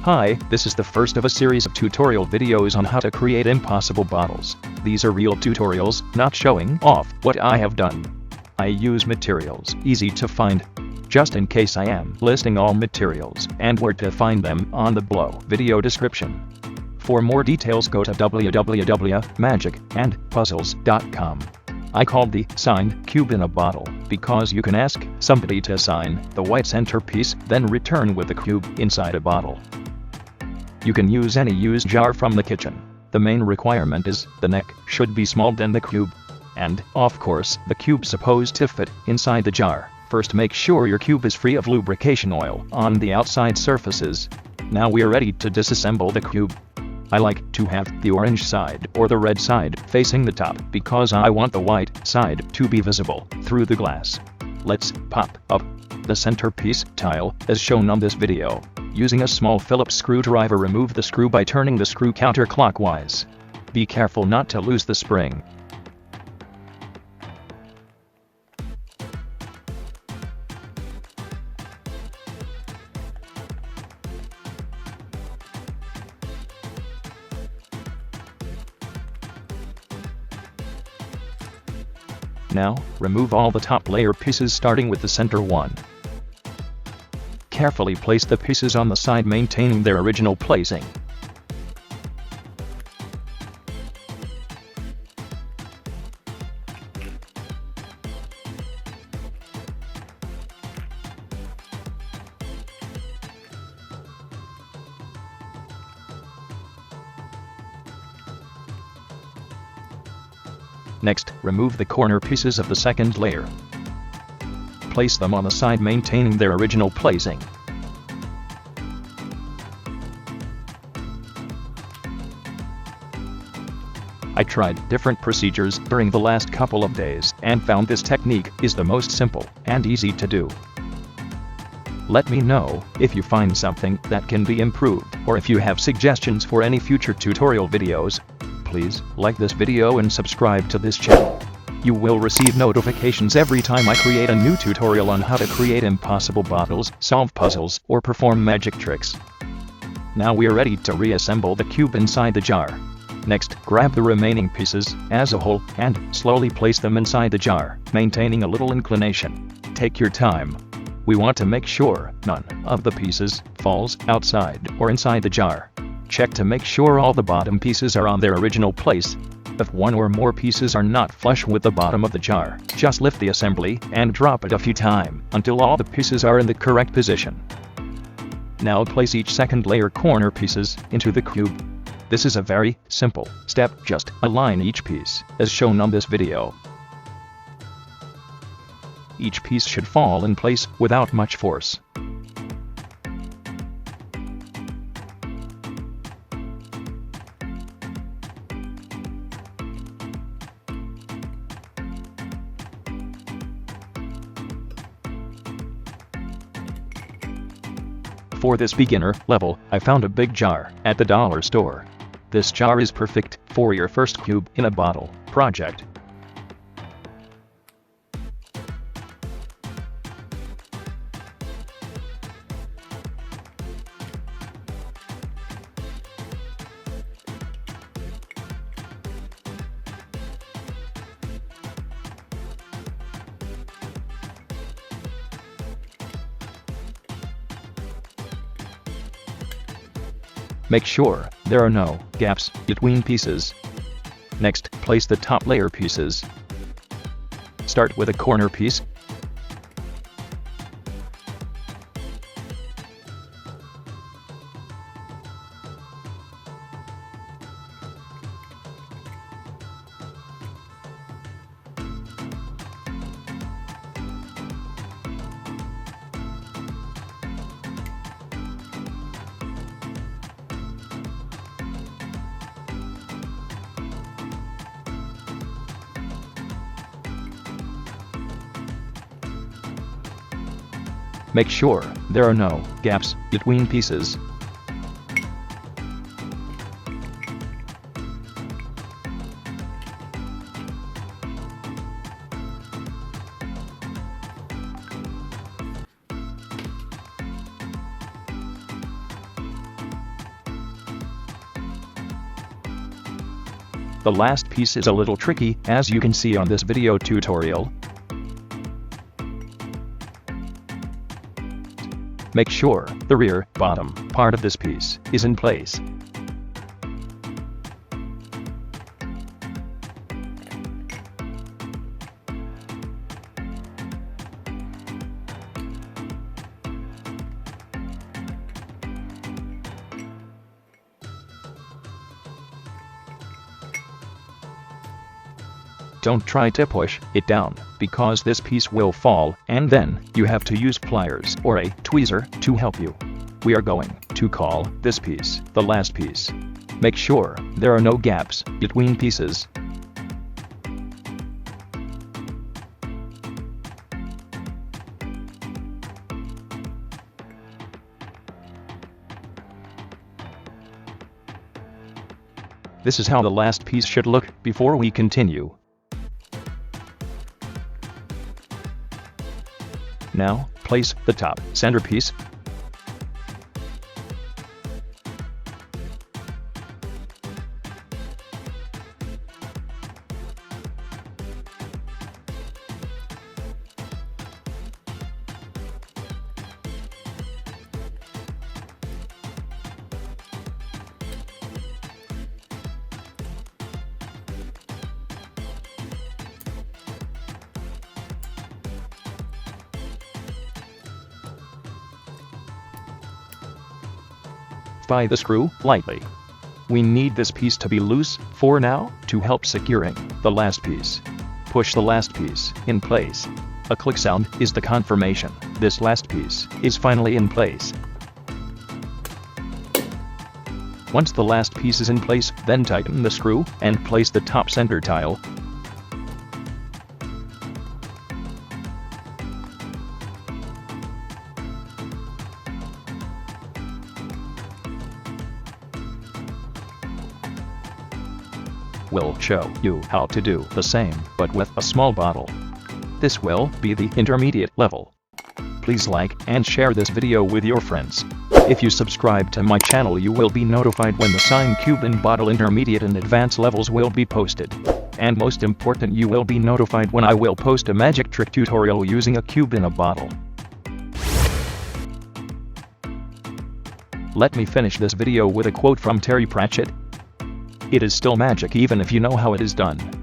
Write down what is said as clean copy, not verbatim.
Hi, this is the first of a series of tutorial videos on how to create impossible bottles. These are real tutorials, not showing off what I have done. I use materials easy to find. Just in case, I am listing all materials and where to find them on the below video description. For more details, go to www.magicandpuzzles.com. I called the signed cube in a bottle because you can ask somebody to sign the white centerpiece, then return with the cube inside a bottle. You can use any used jar from the kitchen. The main requirement is the neck should be smaller than the cube. And, of course, the cube's supposed to fit inside the jar. First, make sure your cube is free of lubrication oil on the outside surfaces. Now we are ready to disassemble the cube. I like to have the orange side or the red side facing the top because I want the white side to be visible through the glass. Let's pop up the centerpiece tile as shown on this video. Using a small Phillips screwdriver, remove the screw by turning the screw counterclockwise. Be careful not to lose the spring. Now, remove all the top layer pieces starting with the center one. Carefully place the pieces on the side, maintaining their original placing. Next, remove the corner pieces of the second layer. Place them on the side, maintaining their original placing. I tried different procedures during the last couple of days and found this technique is the most simple and easy to do. Let me know if you find something that can be improved, or if you have suggestions for any future tutorial videos. Please like this video and subscribe to this channel. You will receive notifications every time I create a new tutorial on how to create impossible bottles, solve puzzles, or perform magic tricks. Now we are ready to reassemble the cube inside the jar. Next, grab the remaining pieces as a whole and slowly place them inside the jar, maintaining a little inclination. Take your time. We want to make sure none of the pieces falls outside or inside the jar. Check to make sure all the bottom pieces are on their original place. If one or more pieces are not flush with the bottom of the jar, just lift the assembly and drop it a few times until all the pieces are in the correct position. Now place each second layer corner pieces into the cube. This is a very simple step, just align each piece as shown on this video. Each piece should fall in place without much force. For this beginner level, I found a big jar at the dollar store. This jar is perfect for your first cube in a bottle project. Make sure there are no gaps between pieces. Next, place the top layer pieces. Start with a corner piece. Make sure there are no gaps between pieces. The last piece is a little tricky, as you can see on this video tutorial. Make sure the rear bottom part of this piece is in place. Don't try to push it down, because this piece will fall, and then you have to use pliers or a tweezer to help you. We are going to call this piece the last piece. Make sure there are no gaps between pieces. This is how the last piece should look before we continue. Now, place the top centerpiece. By the screw lightly. We need this piece to be loose for now to help securing the last piece. Push the last piece in place. A click sound is the confirmation this last piece is finally in place. Once the last piece is in place, then tighten the screw and place the top center tile. Will show you how to do the same, but with a small bottle. This will be the intermediate level. Please like and share this video with your friends. If you subscribe to my channel, you will be notified when the sign Cuban bottle intermediate and advanced levels will be posted. And most important, you will be notified when I will post a magic trick tutorial using a cube in a bottle. Let me finish this video with a quote from Terry Pratchett. It is still magic even if you know how it is done.